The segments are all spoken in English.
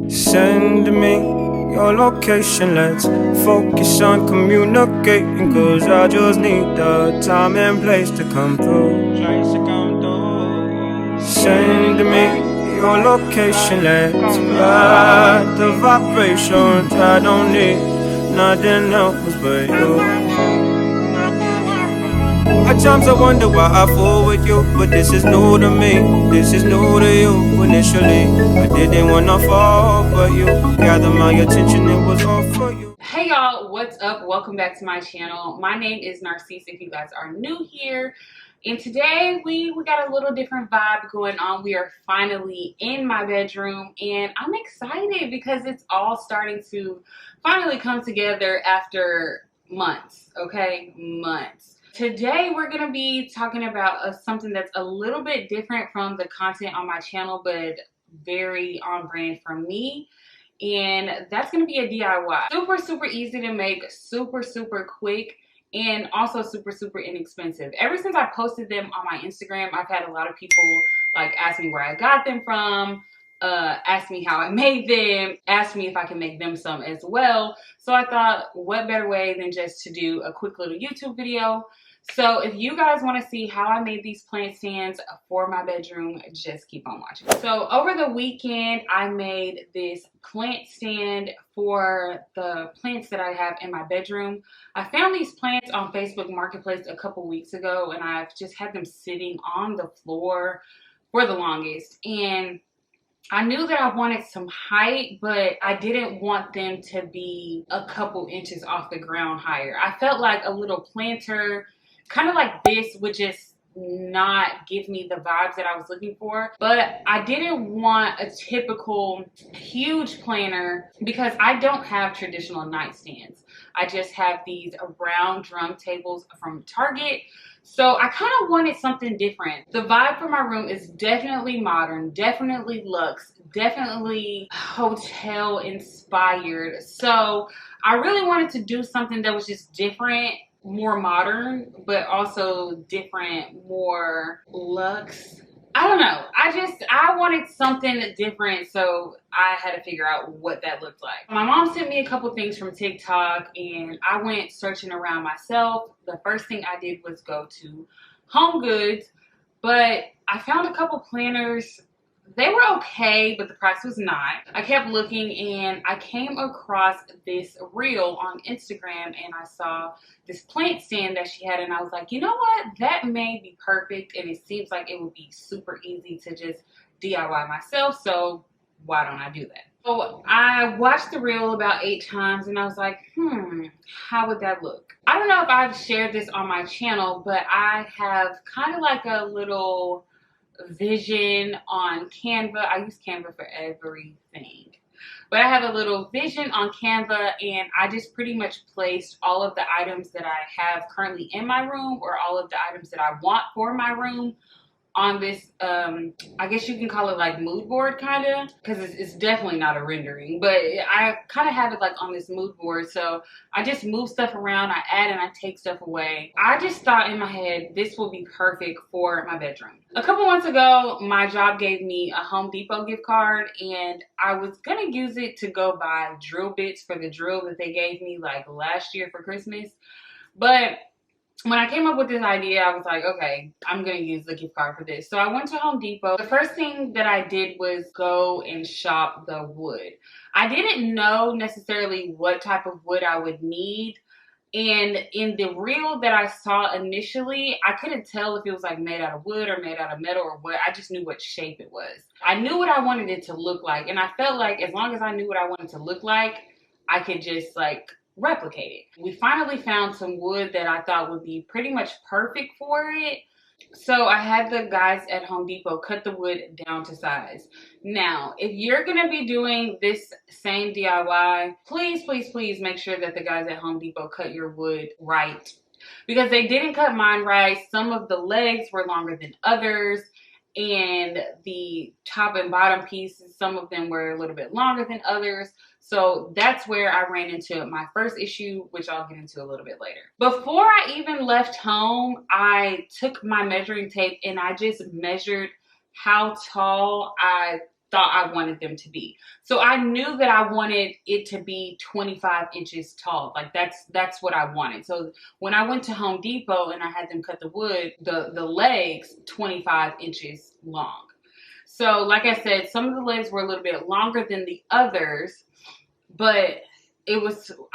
Send me your location, let's focus on communicating, cause I just need the time and place to come through. Send me your location, let's ride the vibrations. I don't need nothing else but you. At times I wonder why I fool with you, but this is new to me, this is new to you. Initially, I didn't wanna fall, but you gathered my attention, it was all for you. Hey y'all, what's up? Welcome back to my channel. My name is Narcisse if you guys are new here. And today we got a little different vibe going on. We are finally in my bedroom and I'm excited because it's all starting to finally come together after months, okay? Months. Today we're going to be talking about something that's a little bit different from the content on my channel, but very on brand for me. And that's going to be a DIY. Super easy to make, super quick, and also super inexpensive. Ever since I posted them on my Instagram, I've had a lot of people like ask me where I got them from, ask me how I made them, ask me if I can make them some as well. So I thought, what better way than just to do a quick little YouTube video. So if you guys want to see how I made these plant stands for my bedroom, just keep on watching. So over the weekend, I made this plant stand for the plants that I have in my bedroom. I found these plants on Facebook Marketplace a couple weeks ago, and I've just had them sitting on the floor for the longest. And I knew that I wanted some height, but I didn't want them to be a couple inches off the ground higher. I felt like a little planter kind of like this would just not give me the vibes that I was looking for. But I didn't want a typical huge planter because I don't have traditional nightstands. I just have these round drum tables from Target. So I kind of wanted something different. The vibe for my room is definitely modern, definitely luxe, definitely hotel inspired. So I really wanted to do something that was just different, more modern, but also different, more luxe. I don't know. I wanted something different, so I had to figure out what that looked like. My mom sent me a couple things from TikTok and I went searching around myself. The first thing I did was go to Home Goods, but I found a couple planners. They were okay, but the price was not. I kept looking and I came across this reel on Instagram and I saw this plant stand that she had and I was like, you know what? That may be perfect and it seems like it would be super easy to just DIY myself, so why don't I do that? So I watched the reel about 8 times and I was like, how would that look? I don't know if I've shared this on my channel, but I have kind of like a little vision on Canva. I use Canva for everything, but I have a little vision on Canva and I just pretty much placed all of the items that I have currently in my room or all of the items that I want for my room on this, I guess you can call it like mood board kind of, because it's definitely not a rendering, but I kind of have it like on this mood board. So I just move stuff around, I add and I take stuff away. I just thought in my head, this will be perfect for my bedroom. A couple months ago, my job gave me a Home Depot gift card and I was gonna use it to go buy drill bits for the drill that they gave me like last year for Christmas. But when I came up with this idea, I was like, okay, I'm going to use the gift card for this. So I went to Home Depot. The first thing that I did was go and shop the wood. I didn't know necessarily what type of wood I would need. And in the reel that I saw initially, I couldn't tell if it was like made out of wood or made out of metal or what. I just knew what shape it was. I knew what I wanted it to look like. And I felt like as long as I knew what I wanted to look like, I could just like replicate it. We finally found some wood that I thought would be pretty much perfect for it. So I had the guys at Home Depot cut the wood down to size. Now, if you're going to be doing this same DIY, please make sure that the guys at Home Depot cut your wood right. Because they didn't cut mine right. Some of the legs were longer than others. And the top and bottom pieces, some of them were a little bit longer than others. So that's where I ran into my first issue, which I'll get into a little bit later. Before I even left home, I took my measuring tape and I just measured how tall I thought I wanted them to be. So I knew that I wanted it to be 25 inches tall. Like that's what I wanted. So when I went to Home Depot and I had them cut the wood, the legs 25 inches long. So like I said, some of the legs were a little bit longer than the others, but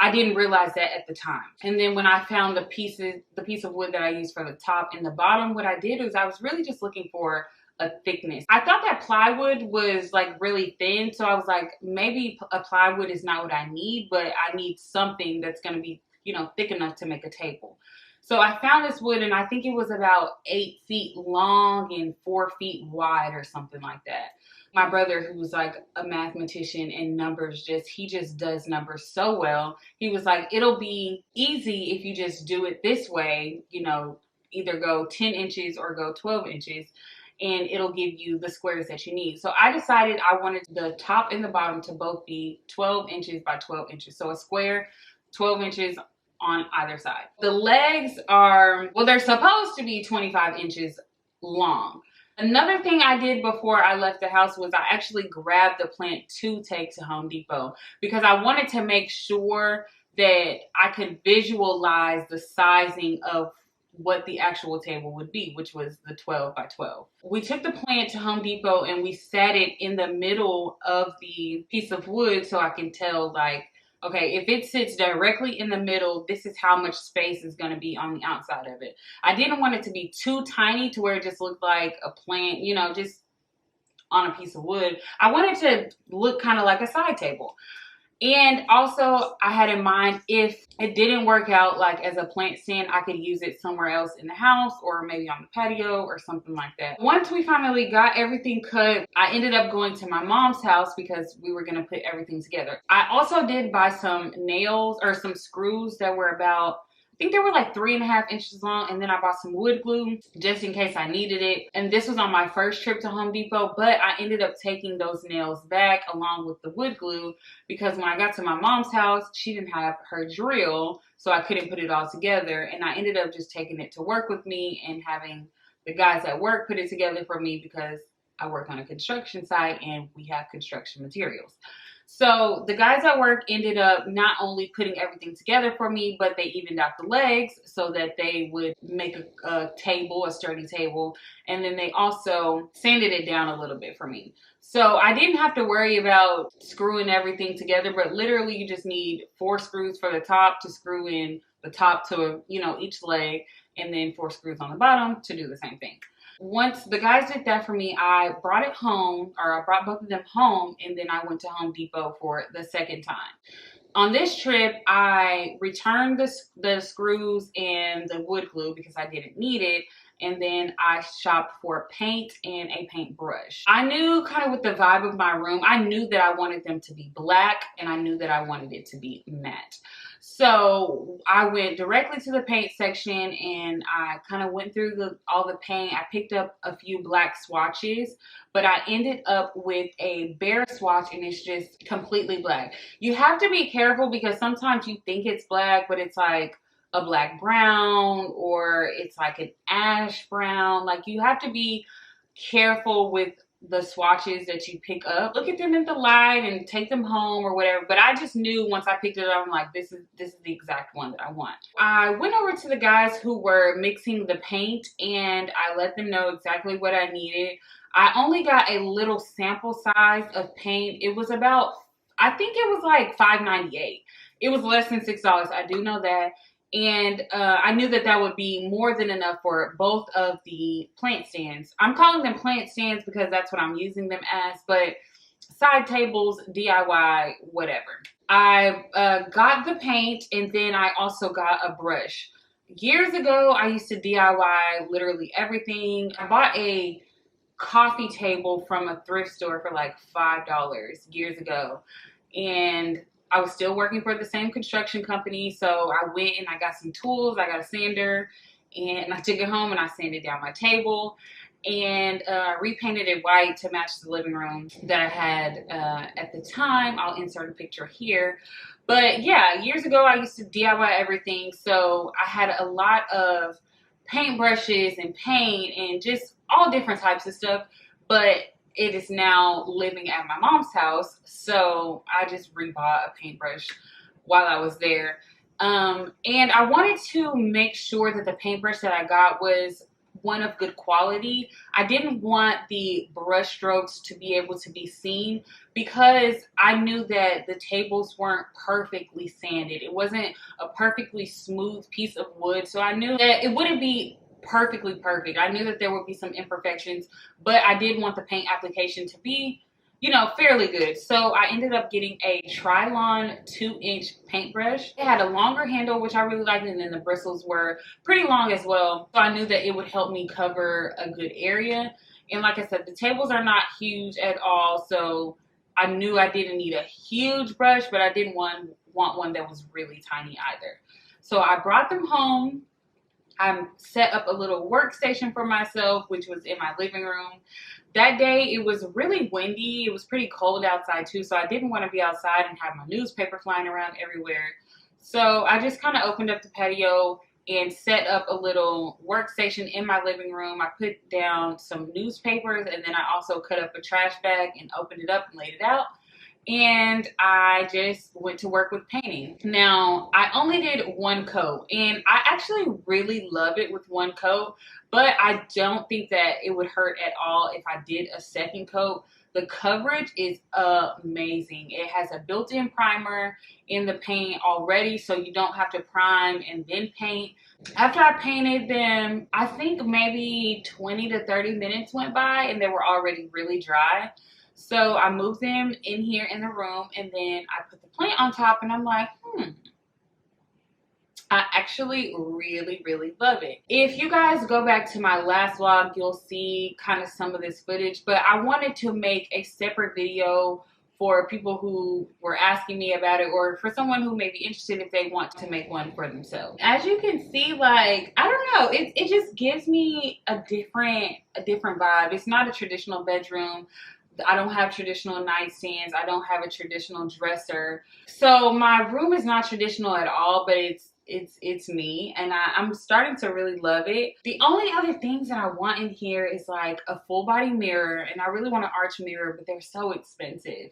I didn't realize that at the time. And then when I found the piece of wood that I used for the top and the bottom, what I did was I was really just looking for a thickness. I thought that plywood was like really thin, so I was like, maybe a plywood is not what I need, but I need something that's gonna be, you know, thick enough to make a table. So I found this wood, and I think it was about 8 feet long and 4 feet wide or something like that. My brother, who's like a mathematician and numbers, he just does numbers so well. He was like, it'll be easy if you just do it this way, you know, either go 10 inches or go 12 inches, and it'll give you the squares that you need. So I decided I wanted the top and the bottom to both be 12 inches by 12 inches. So a square, 12 inches on either side. The legs are, well, they're supposed to be 25 inches long. Another thing I did before I left the house was I actually grabbed the plant to take to Home Depot because I wanted to make sure that I could visualize the sizing of what the actual table would be, which was the 12 by 12. We took the plant to Home Depot and we set it in the middle of the piece of wood so I can tell, like, okay, if it sits directly in the middle, this is how much space is going to be on the outside of it. I didn't want it to be too tiny to where it just looked like a plant, you know, just on a piece of wood. I wanted to look kind of like a side table. And also, I had in mind, if it didn't work out like as a plant stand, I could use it somewhere else in the house or maybe on the patio or something like that. Once we finally got everything cut, I ended up going to my mom's house because we were going to put everything together. I also did buy some nails or some screws that were about, I think they were like 3.5 inches long, and then I bought some wood glue just in case I needed it. And this was on my first trip to Home Depot, but I ended up taking those nails back along with the wood glue because when I got to my mom's house, she didn't have her drill, so I couldn't put it all together. And I ended up just taking it to work with me and having the guys at work put it together for me because I work on a construction site and we have construction materials. So the guys at work ended up not only putting everything together for me, but they evened out the legs so that they would make a table, a sturdy table. And then they also sanded it down a little bit for me. So I didn't have to worry about screwing everything together, but literally you just need 4 screws for the top to screw in the top to, you know, each leg, and then 4 screws on the bottom to do the same thing. Once the guys did that for me, I brought it home, or I brought both of them home, and then I went to Home Depot for the second time. On this trip, I returned the screws and the wood glue because I didn't need it, and then I shopped for paint and a paintbrush. I knew kind of with the vibe of my room, I knew that I wanted them to be black, and I knew that I wanted it to be matte. So I went directly to the paint section and I kind of went through all the paint. I picked up a few black swatches, but I ended up with a bare swatch and it's just completely black. You have to be careful because sometimes you think it's black, but it's like a black brown or it's like an ash brown. Like, you have to be careful with the swatches that you pick up. Look at them in the light and take them home or whatever. But I just knew once I picked it up, I'm like, this is the exact one that I want. I went over to the guys who were mixing the paint and I let them know exactly what I needed. I only got a little sample size of paint. It was about, I think it was like $5.98. It was less than $6. I do know that. And I knew that that would be more than enough for both of the plant stands. I'm calling them plant stands because that's what I'm using them as, but side tables, DIY, whatever. I got the paint and then I also got a brush. Years ago, I used to DIY literally everything. I bought a coffee table from a thrift store for like $5 years ago. And I was still working for the same construction company, so I went and I got some tools. I got a sander, and I took it home and I sanded down my table and repainted it white to match the living room that I had at the time. I'll insert a picture here. But yeah, years ago I used to DIY everything, so I had a lot of paint brushes and paint and just all different types of stuff. But it is now living at my mom's house. So I just rebought a paintbrush while I was there. And I wanted to make sure that the paintbrush that I got was one of good quality. I didn't want the brush strokes to be able to be seen because I knew that the tables weren't perfectly sanded. It wasn't a perfectly smooth piece of wood. So I knew that it wouldn't be perfectly perfect. I knew that there would be some imperfections, but I did want the paint application to be, you know, fairly good. So I ended up getting a Trilon 2-inch paintbrush. It had a longer handle, which I really liked, and then the bristles were pretty long as well. So I knew that it would help me cover a good area. And like I said, the tables are not huge at all, so I knew I didn't need a huge brush, but I didn't want one that was really tiny either. So I brought them home. I set up a little workstation for myself, which was in my living room. That day, it was really windy. It was pretty cold outside too, so I didn't want to be outside and have my newspaper flying around everywhere. So I just kind of opened up the patio and set up a little workstation in my living room. I put down some newspapers, and then I also cut up a trash bag and opened it up and laid it out. And I just went to work with painting. Now, I only did one coat, and I actually really love it with one coat, but I don't think that it would hurt at all if I did a second coat. The coverage is amazing. It has a built-in primer in the paint already, so you don't have to prime and then paint. After I painted them, I think maybe 20 to 30 minutes went by, and they were already really dry. So I moved them in here in the room, and then I put the plant on top, and I'm like, I actually really, really love it. If you guys go back to my last vlog, you'll see kind of some of this footage, but I wanted to make a separate video for people who were asking me about it, or for someone who may be interested if they want to make one for themselves. As you can see, like, I don't know, it just gives me a different vibe. It's not a traditional bedroom. I don't have traditional nightstands. I don't have a traditional dresser. So my room is not traditional at all, but it's me, and I'm starting to really love it. The only other things that I want in here is like a full body mirror, and I really want an arch mirror, but they're so expensive,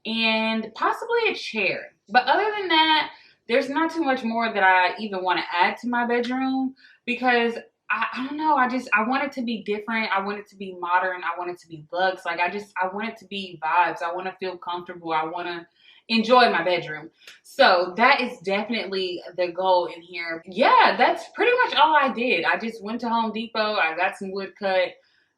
and possibly a chair. But other than that, there's not too much more that I even want to add to my bedroom, because I don't know, I want it to be different. I want it to be modern. I want it to be luxe. Like, I want it to be vibes. I want to feel comfortable. I want to enjoy my bedroom. So that is definitely the goal in here. Yeah, that's pretty much all I did. I just went to Home Depot. I got some wood cut,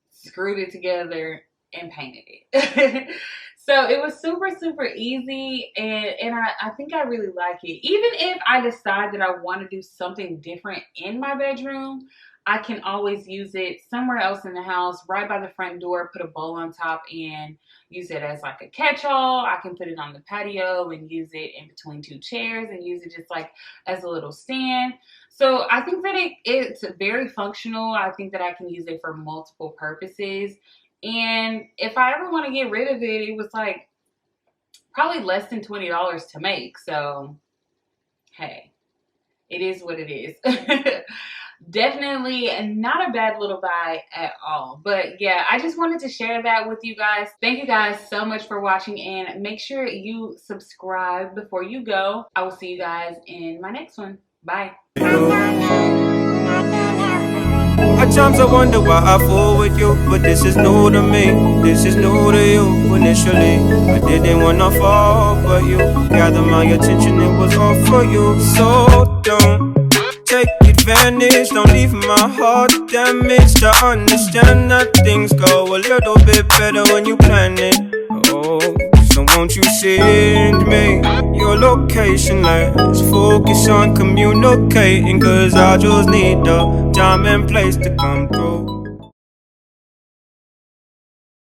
screwed it together, and painted it. So it was super, super easy, and I think I really like it. Even if I decide that I want to do something different in my bedroom, I can always use it somewhere else in the house, right by the front door, put a bowl on top and use it as like a catch-all. I can put it on the patio and use it in between two chairs and use it just like as a little stand. So I think that it's very functional. I think that I can use it for multiple purposes. And if I ever want to get rid of it, it was like probably less than $20 to make. So, hey, it is what it is. Definitely not a bad little buy at all. But yeah, I just wanted to share that with you guys. Thank you guys so much for watching, and make sure you subscribe before you go. I will see you guys in my next one. Bye. At times I wonder why I fool with you, but this is new to me, this is new to you. Initially, I didn't wanna fall, but you gathered my attention, it was all for you. So don't take advantage, don't leave my heart damaged. To understand that things go a little bit better when you plan it. Oh, so won't you send me your location? Let's focus on communicating, cause I just need the time and place to come through.